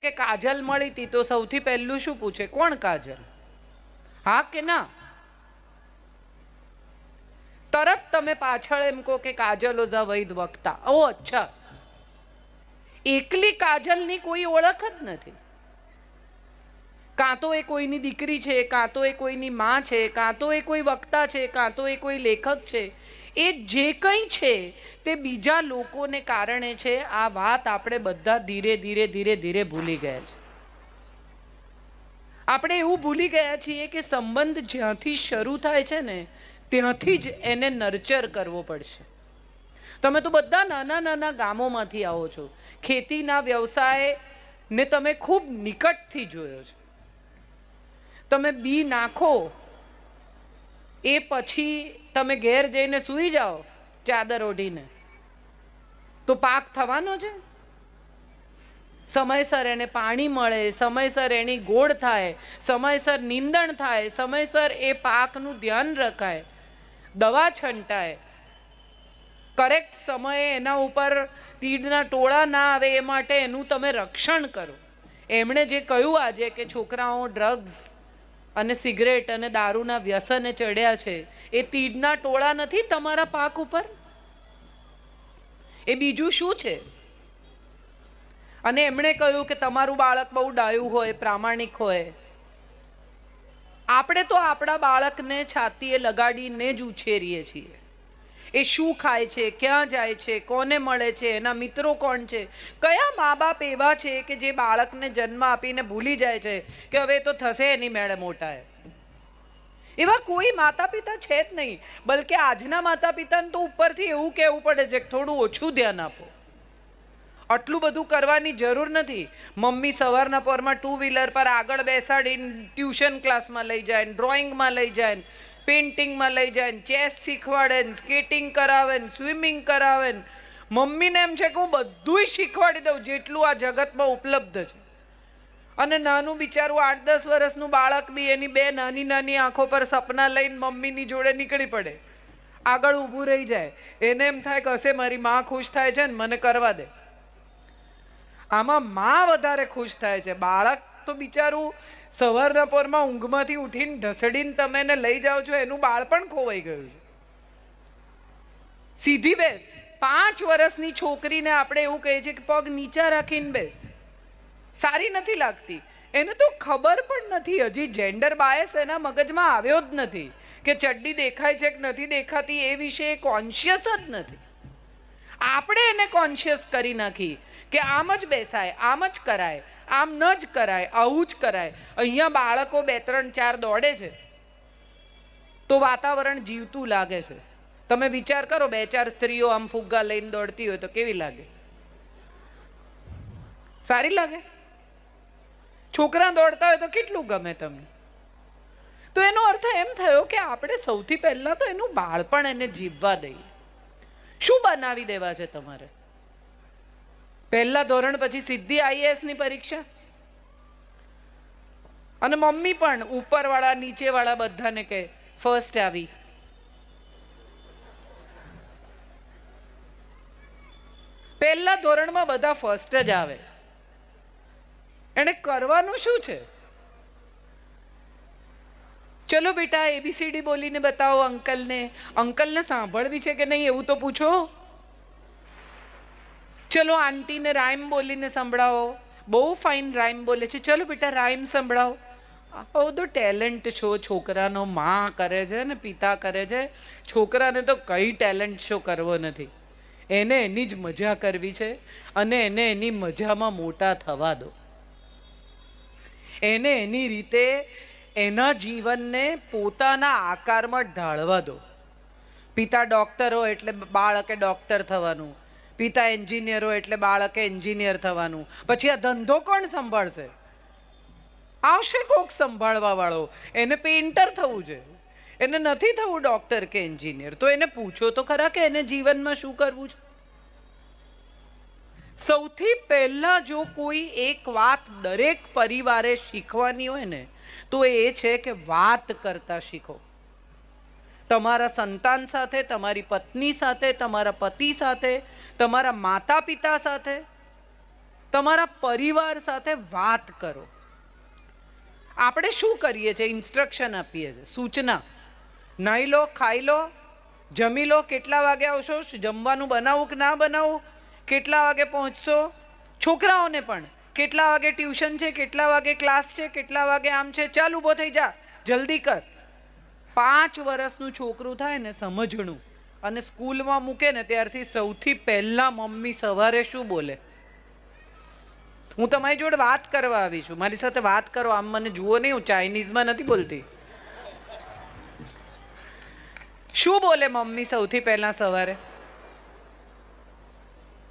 કે કાજલ મળી હતી તો સૌથી પહેલું શું પૂછે? કોણ કાજલ? હા કે ના? તરત તમે પાછળ એમ કહો કે કાજલ ઓઝ અ વૈદ વક્તા. ઓ અચ્છા, એકલી કાજલની કોઈ ઓળખ જ નથી. કાં તો એ કોઈની દીકરી છે, કાં તો એ કોઈની માં છે, કાં તો એ કોઈ વક્તા છે, કાં તો એ કોઈ લેખક છે. એ જે કંઈ છે તે બીજા લોકોને કારણે છે. આ વાત આપણે બધા ધીરે ધીરે ધીરે ધીરે ભૂલી ગયા છે. આપણે એવું ભૂલી ગયા છીએ કે સંબંધ જ્યાંથી શરૂ થાય છે ને ત્યાંથી જ એને નર્ચર કરવો પડશે. તમે તો બધા નાના નાના ગામોમાંથી આવો છો. ખેતીના વ્યવસાયને તમે ખૂબ નિકટથી જોયો છો. તમે બી નાખો એ પછી તમે ઘેર જઈને સૂઈ જાઓ ચાદર ઓઢીને તો પાક થવાનો છે? સમયસર એને પાણી મળે, સમયસર એની ગોળ થાય, સમયસર નીંદણ થાય, સમયસર એ પાકનું ધ્યાન રખાય, દવા છંટાય, કરેક્ટ સમયે એના ઉપર તીડના ટોળા ના આવે એ માટે એનું તમે રક્ષણ કરો. એમણે જે કહ્યું આજે કે છોકરાઓ ડ્રગ્સ અને સિગરેટ અને દારૂના વ્યસને ચડ્યા છે, એ તીડના ટોળા નથી તમારા પાક ઉપર? એ બીજું શું છે? અને એમણે કહ્યું કે તમારું બાળક બહુ ડાયું હોય, પ્રામાણિક હોય. આપણે તો આપણા બાળકને છાતીએ લગાડીને જ ઉછેરીએ છીએ. એ શું ખાય છે, ક્યાં જાય છે, કોને મળે છે, એના મિત્રો કોણ છે? કયા મા બાપ એવા છે કે જે બાળકને જન્મ આપીને ભૂલી જાય છે કે હવે તો થશે એની મેળે મોટા? એવા કોઈ માતા પિતા છે જ નહીં. બલકે આજના માતા પિતાને તો ઉપરથી એવું કહેવું પડે છે કે થોડું ઓછું ધ્યાન આપો. આટલું બધું કરવાની જરૂર નથી. મમ્મી સવારના પોરમાં 2 વ્હીલર પર આગળ બેસાડીને ટ્યુશન ક્લાસમાં લઈ જાય, ડ્રોઈંગમાં લઈ જાય, પેઇન્ટિંગમાં લઈ જાય, ચેસ શીખવાડે, સ્કેટિંગ કરાવે, સ્વિમિંગ કરાવે. મમ્મીને એમ છે કે હું બધુંય શીખવાડી દઉં જેટલું આ જગતમાં ઉપલબ્ધ છે. અને નાનું બિચારું 8-10 વર્ષનું બાળક બી એની 2 નાની નાની આંખો પર સપના લઈને મમ્મીની જોડે નીકળી પડે, આગળ ઊભું રહી જાય. એને એમ થાય કે હશે મારી માં ખુશ થાય છે ને મને કરવા દે. આમાં માં વધારે ખુશ થાય છે. બાળક તો બિચારું સવારના પોરમાં ઊંઘમાંથી ઉઠીને ઢસડીને તમે એને લઈ જાઓ છો, એનું બાળપણ ખોવાઈ ગયું છે. સીધી બેસ. 5 વર્ષની છોકરીને આપણે એવું કહીએ છીએ કે પગ નીચા રાખીને બેસ. સારી નથી લાગતી. એને તો ખબર પણ નથી, હજી જેન્ડર બાયસ એના મગજમાં આવ્યો જ નથી કે ચડ્ડી દેખાય છે કે નથી દેખાતી એ વિશે કોન્શિયસ જ નથી. આપણે એને કોન્શિયસ કરી નાખી કે આમ જ બેસાય, આમ જ કરાય, આમ ન જ કરાય, આવું જ કરાય. અહીંયા બાળકો 2, 3, 4 દોડે છે તો વાતાવરણ જીવતું લાગે છે. તમે વિચાર કરો 2, 4 સ્ત્રીઓ આમ ફુગ્ગા લઈને દોડતી હોય તો કેવી લાગે? સારી લાગે? છોકરા દોડતા હોય તો કેટલું ગમે તમને? તો એનો અર્થ એમ થયો કે આપણે સૌથી પહેલા તો એનું બાળપણ એને જીવવા દઈએ. શું બનાવી દેવા છે તમારે? પહેલા ધોરણ પછી સીધી IAS ની પરીક્ષા. અને મમ્મી પણ ઉપરવાળા નીચેવાળા બધાને કહે ફર્સ્ટ આવી. પહેલા ધોરણમાં બધા ફર્સ્ટ જ આવે. એને કરવાનું શું છે? ચલો બેટા ABCD બોલીને બતાવો અંકલને. અંકલને સાંભળવી છે કે નહીં એવું તો પૂછો. ચલો આંટીને રાઇમ બોલીને સંભળાવો. બહુ ફાઇન રાઇમ બોલે છે, ચલો બેટા રાઇમ સંભળાવો. આ બધો ટેલેન્ટ છો છોકરાનો માં કરે છે ને પિતા કરે છે. છોકરાને તો કઈ ટેલેન્ટ શો કરવો નથી. એને એની જ મજા કરવી છે અને એને એની મજામાં મોટા થવા દો. એને એની રીતે એના જીવનને પોતાના આકારમાં ઢાળવા દો. પિતા ડોક્ટર હોય એટલે બાળકે ડોક્ટર થવાનું, પિતા એન્જિનિયર હોય એટલે બાળકે એન્જિનિયર થવાનું. પછી આ ધંધો કોણ સંભાળશે? આવશે કોક સંભાળવા વાળો. એને પેઇન્ટર થવું છે, એને નથી થવું ડોક્ટર કે એન્જિનિયર. તો એને પૂછો તો ખરા કે એને જીવનમાં શું કરવું છે. સૌથી પહેલા જો કોઈ એક વાત દરેક પરિવારે શીખવાની હોય ને તો એ છે કે વાત કરતા શીખો. તમારા સંતાન સાથે, તમારી પત્ની સાથે, તમારા પતિ સાથે, તમારા માતા પિતા સાથે, તમારા પરિવાર સાથે વાત કરો. આપણે શું કરીએ છીએ? ઇન્સ્ટ્રક્શન આપીએ છીએ, સૂચના. નાહી લો, ખાઈ લો, જમી લો, કેટલા વાગે આવશો, જમવાનું બનાવું કે ના બનાવું, કેટલા વાગે પહોંચશો. છોકરાઓને પણ કેટલા વાગે ટ્યુશન છે, કેટલા વાગે ક્લાસ છે, કેટલા વાગે આમ છે, ચાલ ઊભો થઈ જા, જલ્દી કર. 5 વર્ષનું છોકરું થાય ને સમજણું અને સ્કૂલમાં મૂકે ને ત્યારથી સૌથી પહેલા મમ્મી સવારે શું બોલે? હું તમારી જોડે વાત કરવા આવી છું, મારી સાથે વાત કરો. આમ મને જુઓ નહીં, હું ચાઇનીઝમાં નથી બોલતી. શું બોલે મમ્મી સૌથી પહેલા સવારે?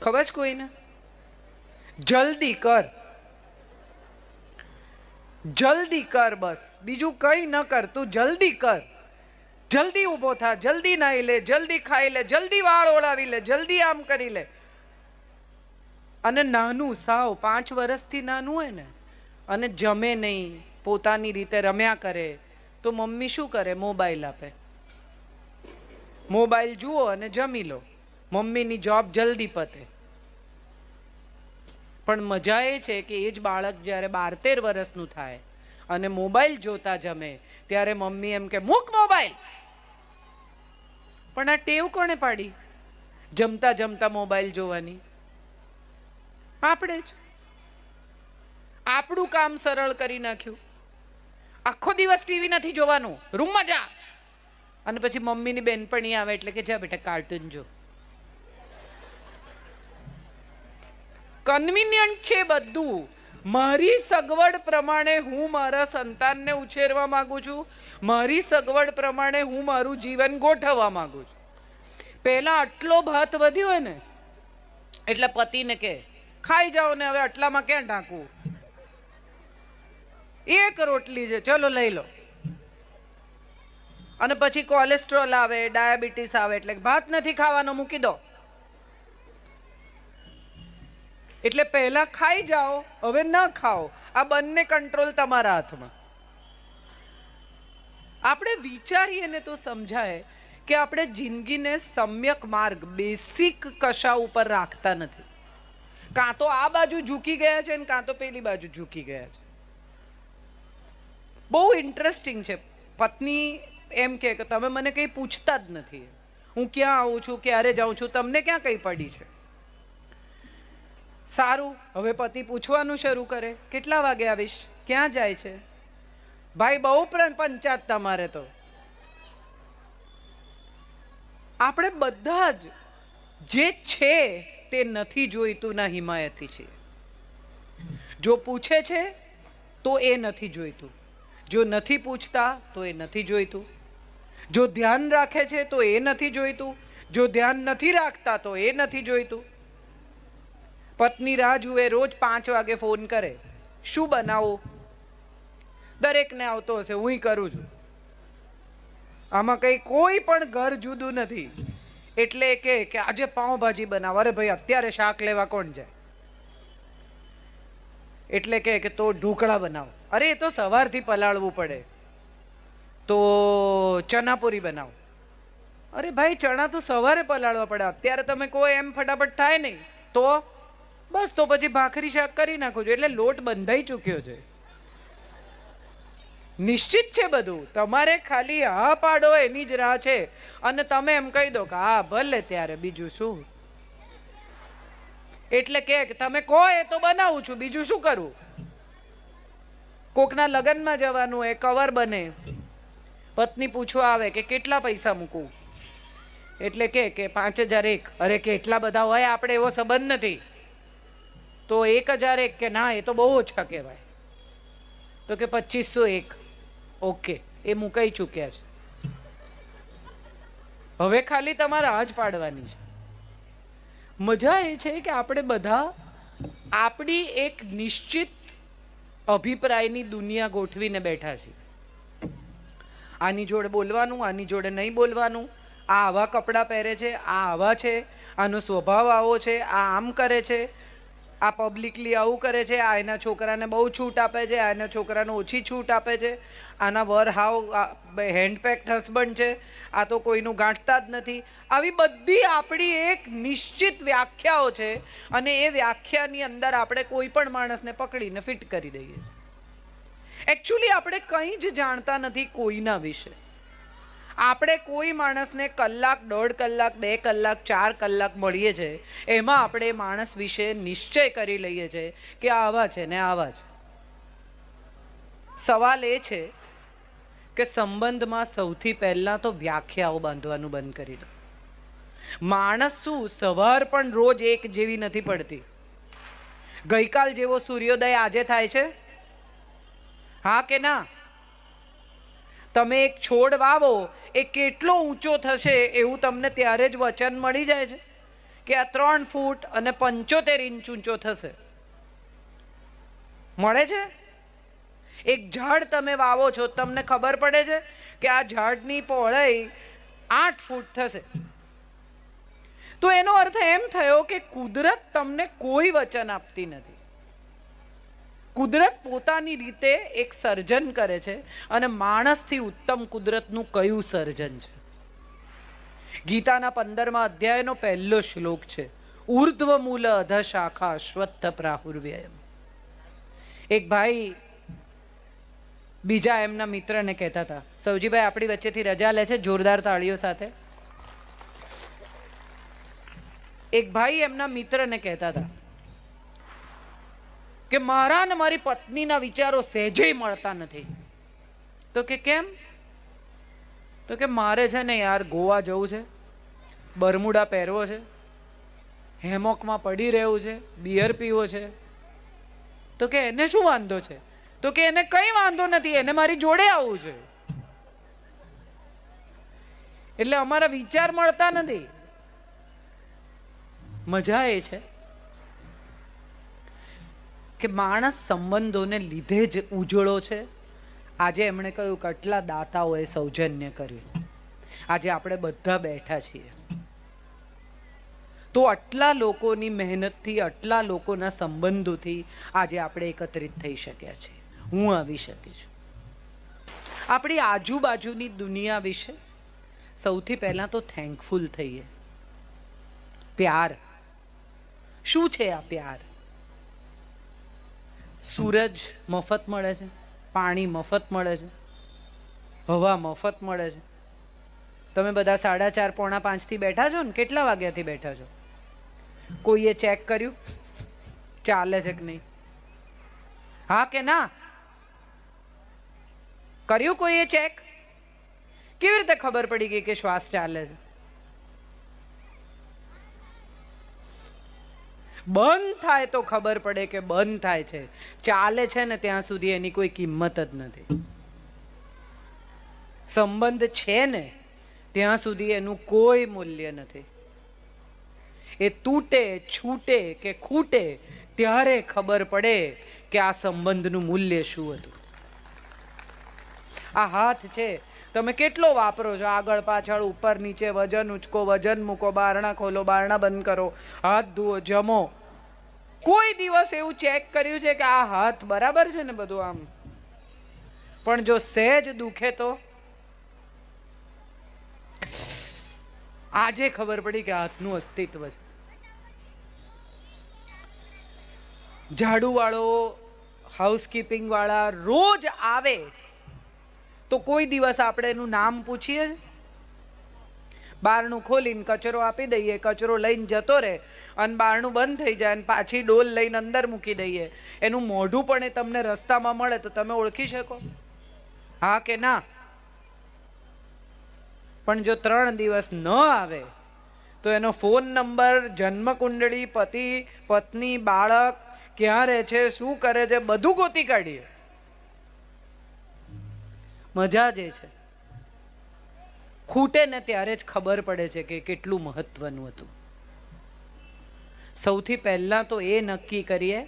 ખબર છે કોઈને? જલ્દી કર, જલ્દી કર, બસ બીજું કઈ ન કર, તું જલ્દી કર, જલ્દી ઊભો થા, જલ્દી નાહી લે, જલ્દી ખાઈ લે, જલ્દી વાળ ઓળાવી લે, જલ્દી આમ કરી લે. અને નાનું સાવ 5 વર્ષથી નાનું હોય ને અને જમે નહીં, પોતાની રીતે રમ્યા કરે, તો મમ્મી શું કરે? મોબાઈલ આપે. મોબાઈલ જુઓ અને જમી લો. મમ્મીની જોબ જલ્દી પતે. પણ મજા એ છે કે એ જ બાળક જ્યારે 12-13 વર્ષનું થાય અને મોબાઈલ જોતા જમે ત્યારે મમ્મી એમ કે મૂક મોબાઈલ. પણ આ ટેવ કોણે પાડી જમતા જમતા મોબાઈલ જોવાની? આપણે જ. આપણું કામ સરળ કરી નાખ્યું. આખો દિવસ ટીવી નથી જોવાનું, રૂમમાં જા. અને પછી મમ્મીની બેનપણી આવે એટલે કે જા બેટા કાર્ટૂન જો. કન્વિનિયન્ટ છે બધું. મારી સગવડ પ્રમાણે હું મારા સંતાનને ઉછેરવા માંગુ છું, મારી સગવડ પ્રમાણે હું મારું જીવન ગોઠવવા માંગુ છું. પહેલા આટલો ભાત વધ્યો હોય ને એટલે પતિને કે ખાઈ જાઓ ને, હવે આટલામાં ક્યાં ઢાંકવું? 1 રોટલી છે, ચલો લઈ લો. અને પછી કોલેસ્ટ્રોલ આવે, ડાયાબિટીસ આવે એટલે ભાત નથી ખાવાનો, મૂકી દો. એટલે પહેલા ખાઈ જાઓ, હવે ન ખાઓ. આ બંને કંટ્રોલ તમારા હાથમાં. આપણે વિચારીએ ને તો સમજાય કે આપણે જિંદગીને સમ્યક માર્ગ, બેસિક કશા ઉપર રાખતા નથી. કાં તો આ બાજુ ઝૂકી ગયા છે ને કાં તો પેલી બાજુ ઝૂકી ગયા છે. બહુ ઇન્ટરેસ્ટિંગ છે. પત્ની એમ કે તમે મને કંઈ પૂછતા જ નથી, હું ક્યાં આવું છું, ક્યારે જાઉં છું, તમને ક્યાં કંઈ પડી છે? સારું, હવે પતિ પૂછવાનું શરૂ કરે, કેટલા વાગે આવીશ, ક્યાં જાય છે? ભાઈ બહુ પંચાયત તમારે તો. આપણે બધા જ જે છે તે નથી જોઈતું ના હિમાયતી છે. જો પૂછે છે તો એ નથી જોઈતું, જો નથી પૂછતા તો એ નથી જોઈતું, જો ધ્યાન રાખે છે તો એ નથી જોઈતું, જો ધ્યાન નથી રાખતા તો એ નથી જોઈતું. પત્ની રાહ જુએ, રોજ 5 વાગે ફોન કરે, શું બનાવો? દરેકને આવતો હશે, હું કરું છું. આમાં કઈ કોઈ પણ ઘર જુદું નથી. એટલે કે આજે પાઉંભાજી બનાવો. અરે ભાઈ અત્યારે શાક લેવા કોણ જાય? એટલે કે તો ઢોકળા બનાવો. અરે એ તો સવારથી પલાળવું પડે. તો ચણાપુરી બનાવો. અરે ભાઈ ચણા તો સવારે પલાળવા પડે, અત્યારે તમે કહો એમ ફટાફટ થાય નહીં. તો બસ તો પછી ભાખરી શાક કરી નાખો છો. એટલે લોટ બંધાઈ ચૂક્યો છે, નિશ્ચિત છે બધું. તમારે ખાલી હા પાડો એની જ રાહ છે. અને તમે એમ કહી દો કે હા ભલે ત્યારે, બીજું શું? એટલે કે તમે કહો એ તો બનાવું છું, બીજું શું કરું? કોકના લગ્નમાં જવાનું હોય, કવર બને, પત્ની પૂછવા આવે કે કેટલા પૈસા મૂકું? એટલે કે 5001. અરે કે એટલા બધા હોય, આપણે એવો સંબંધ નથી. તો 1001 કે ના એ તો બહુ ઓછા કહેવાય. તો કે 2501. ઓકે, એ મુકાઈ ચૂક્યા છે. હવે ખાલી તમારે હાજ પાડવાની છે. મજા એ છે કે આપણે બધા આપણી એક નિશ્ચિત અભિપ્રાયની દુનિયા ગોઠવીને બેઠા છીએ. આની જોડે બોલવાનું, આની જોડે નહીં બોલવાનું, આ આવા કપડાં પહેરે છે, આ આવા છે, આનો સ્વભાવ આવો છે, આ આમ કરે છે, આ પબ્લિકલી આવું કરે છે, આ એના છોકરાને બહુ છૂટ આપે છે, આ એના છોકરાને ઓછી છૂટ આપે છે, આના વર હાવ હેન્ડપેક્ડ હસબન્ડ છે, આ તો કોઈનું ગાંઠતા જ નથી. આવી બધી આપણી એક નિશ્ચિત વ્યાખ્યાઓ છે અને એ વ્યાખ્યાની અંદર આપણે કોઈ પણ માણસને પકડીને ફિટ કરી દઈએ. એકચ્યુઅલી આપણે કંઈ જ જાણતા નથી કોઈના વિશે. આપણે કોઈ માણસને કલાક, 1.5 કલાક, 2 કલાક, 4 કલાક મળીએ છે, એમાં આપણે માણસ વિશે નિશ્ચય કરી લઈએ છીએ કે આવા છે ને આવા છે. સવાલ એ છે કે સંબંધમાં સૌથી પહેલા તો વ્યાખ્યાઓ બાંધવાનું બંધ કરી દો. માણસ શું, સવાર પણ રોજ એક જેવી નથી પડતી. ગઈકાલ જેવો સૂર્યોદય આજે થાય છે? હા કે ના? તમે એક છોડ વાવો, એ કેટલો ઊંચો થશે એવું તમને ત્યારે જ વચન મળી જાય છે કે આ 3 ફૂટ અને 75 ઇંચ ઊંચો થશે. મળે છે? એક ઝાડ તમે વાવો છો, તમને ખબર પડે છે કે આ ઝાડની પહોળાઈ 8 ફૂટ થશે. તો એનો અર્થ એમ થયો કે કુદરત તમને કોઈ વચન આપતી નથી. કુદરત પોતાની રીતે એક સર્જન કરે છે અને માણસથી ઉત્તમ કુદરતનું કયું સર્જન છે? ગીતાના 15મા અધ્યાયનો પહેલો શ્લોક છે, ઉર્ધ્વ મૂલ અધ શાખા અશ્વત્થ પ્રાહુર્વ્યયમ. એક ભાઈ બીજા એમના મિત્રને કહેતા હતા, સૌજીભાઈ આપણી વચ્ચેથી રજા લે છે, જોરદાર તાળીઓ સાથે. એક ભાઈ એમના મિત્રને કહેતા હતા કે મારા ને મારી પત્નીના વિચારો સહેજે મળતા નથી. તો કે કેમ? તો કે મારે છે ને યાર ગોવા જવું છે, બરમુડા પહેરવો છે, હેમોકમાં પડી રહેવું છે, બિયર પીવો છે. તો કે એને શું વાંધો છે? તો કે એને કઈ વાંધો નથી, એને મારી જોડે આવવું છે. એટલે અમારા વિચાર મળતા નથી. મજા એ છે કે માણસ સંબંધોને લીધે જ ઉજળો છે. આજે એમણે કહ્યું કે આટલા દાતાઓએ સૌજન્ય કર્યું, આજે આપણે બધા બેઠા છીએ. તો આટલા લોકોની મહેનતથી, આટલા લોકોના સંબંધોથી આજે આપણે એકત્રિત થઈ શક્યા છીએ, હું આવી શકી છું. આપણી આજુબાજુની દુનિયા વિશે સૌથી પહેલા તો થેન્કફુલ થઈએ. પ્યાર શું છે? આ પ્યાર સૂરજ મફત મળે છે, પાણી મફત મળે છે, હવા મફત મળે છે. તમે બધા 4:30, 4:45 થી બેઠા છો ને? કેટલા વાગ્યાથી બેઠા છો? કોઈએ ચેક કર્યું ચાલે છે કે નહીં? હા કે ના? કર્યું કોઈએ ચેક? કેવી રીતે ખબર પડી ગઈ કે શ્વાસ ચાલે છે? બંધ થાય તો ખબર પડે કે બંધ થાય છે. ચાલે છે ને ત્યાં સુધી એની કોઈ કિંમત જ નથી. સંબંધ છે ને ત્યાં સુધી એનું કોઈ મૂલ્ય નથી. એ તૂટે, છૂટે કે ખૂટે ત્યારે ખબર પડે કે આ સંબંધનું મૂલ્ય શું હતું. આ હાથ છે, તમે કેટલો વાપરો છો? આગળ પાછળ, ઉપર નીચે, વજન ઉચકો, વજન મૂકો, બારણા ખોલો, બારણા બંધ કરો, હાથ ધુઓ, જમો. કોઈ દિવસ એવું ચેક કર્યું છે કે આ હાથ બરાબર છે ને બધું આમ? પણ જો સહેજ દુખે તો આજે ખબર પડી કે હાથનું અસ્તિત્વ છે. ઝાડુ વાળો, હાઉસકીપિંગ વાળા રોજ આવે તો કોઈ દિવસ આપણે એનું નામ પૂછીએ? બારણું ખોલીને કચરો આપી દઈએ, કચરો લઈને જતો રહે અને બારણું બંધ થઈ જાય અને પાછી ડોલ લઈને અંદર મૂકી દઈએ. એનું મોઢું પણ એ તમને રસ્તામાં મળે તો તમે ઓળખી શકો? હા કે ના? પણ જો 3 દિવસ ન આવે તો એનો ફોન નંબર, જન્મ કુંડળી, પતિ પત્ની, બાળક, ક્યાં રહે છે, શું કરે છે, બધું ગોતી કાઢીએ. મજા જે છે, ખૂટે ને ત્યારે જ ખબર પડે છે કે કેટલું મહત્વનું હતું. સૌથી પહેલા તો એ નક્કી કરીએ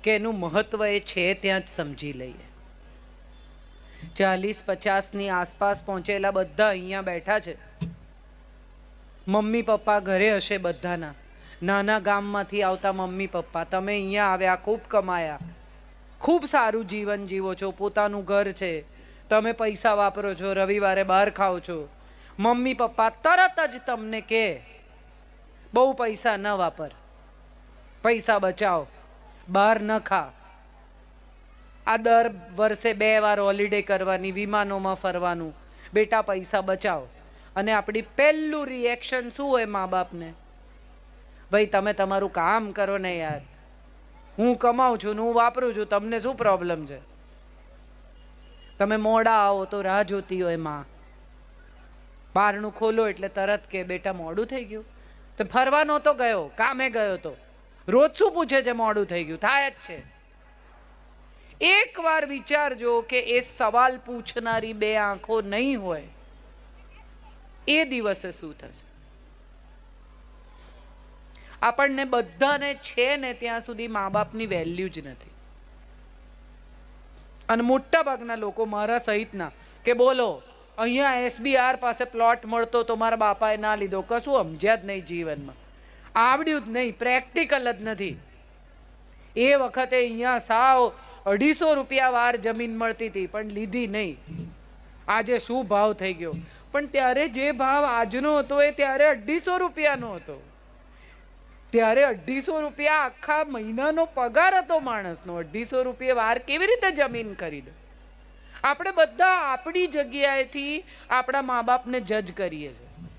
કે એનું મહત્વ એ છે ત્યાં જ સમજી લઈએ. 40-50 ની આસપાસ પહોંચેલા બધા અહીંયા બેઠા છે. મમ્મી પપ્પા ઘરે હશે બધાના, નાના ગામમાંથી આવતા મમ્મી પપ્પા, તમે અહીંયા આવ્યા, ખૂબ કમાયા, ખૂબ સારું જીવન જીવો છો, પોતાનું ઘર છે, તમે પૈસા વાપરો છો, રવિવારે બહાર ખાઓ છો, મમ્મી પપ્પા તરત જ તમને કહે બહુ પૈસા ન વાપર, પૈસા બચાવો, બહાર ન ખા, આ દર વર્ષે 2 વાર હોલિડે કરવાની, વિમાનોમાં ફરવાનું, બેટા પૈસા બચાવો. અને આપણી પહેલું રિએક્શન શું હોય મા બાપને? ભાઈ તમે તમારું કામ કરો ને યાર, હું કમાઉં છું ને હું વાપરું છું, તમને શું પ્રોબ્લેમ છે? તમે મોડા આવો તો રાહ જોતી હોય માં, બારણું ખોલો એટલે તરત કે બેટા મોડું થઈ ગયું, તો ફરવા નહોતો ગયો, કામે ગયો તો. રોજ શું પૂછે છે મોડું થઈ ગયું? થાય જ છે. એક વાર વિચારજો કે એ સવાલ પૂછનારી 2 આંખો નહીં હોય એ દિવસે શું થશે? આપણને બધાને છે ને ત્યાં સુધી મા બાપની વેલ્યુ જ નથી. અને મોટા ભાગના લોકો મારા સહિતના કે બોલો અહીંયા SBR પાસે પ્લોટ મળતો તો મારા બાપાએ ના લીધો, કશું સમજ્યા જ નહીં જીવનમાં, આવડ્યું જ નહીં, પ્રેક્ટિકલ જ નથી. એ વખતે અહીંયા સાવ 250 રૂપિયા વાર જમીન મળતી હતી પણ લીધી નહીં. આજે શું ભાવ થઈ ગયો? પણ ત્યારે જે ભાવ આજનો હતો એ ત્યારે 250 રૂપિયાનો હતો. ત્યારે 250 રૂપિયા આખા મહિનાનો પગાર હતો માણસનો. 250 રૂપિયા વાર કેવી રીતે જમીન ખરીદે? આપણે બધા આપણી જગ્યાએથી આપણા મા બાપને જજ કરીએ છીએ.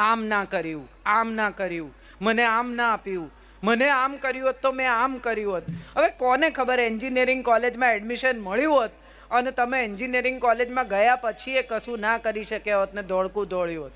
આમ ના કર્યું, આમ ના કર્યું, મને આમ ના આપ્યું, મને આમ કર્યું હોત તો મેં આમ કર્યું હોત. હવે કોને ખબર એન્જિનિયરિંગ કોલેજમાં એડમિશન મળ્યું હોત અને તમે એન્જિનિયરિંગ કોલેજમાં ગયા પછી એ કશું ના કરી શક્યા હોત ને દોડકું દોડ્યું હોત,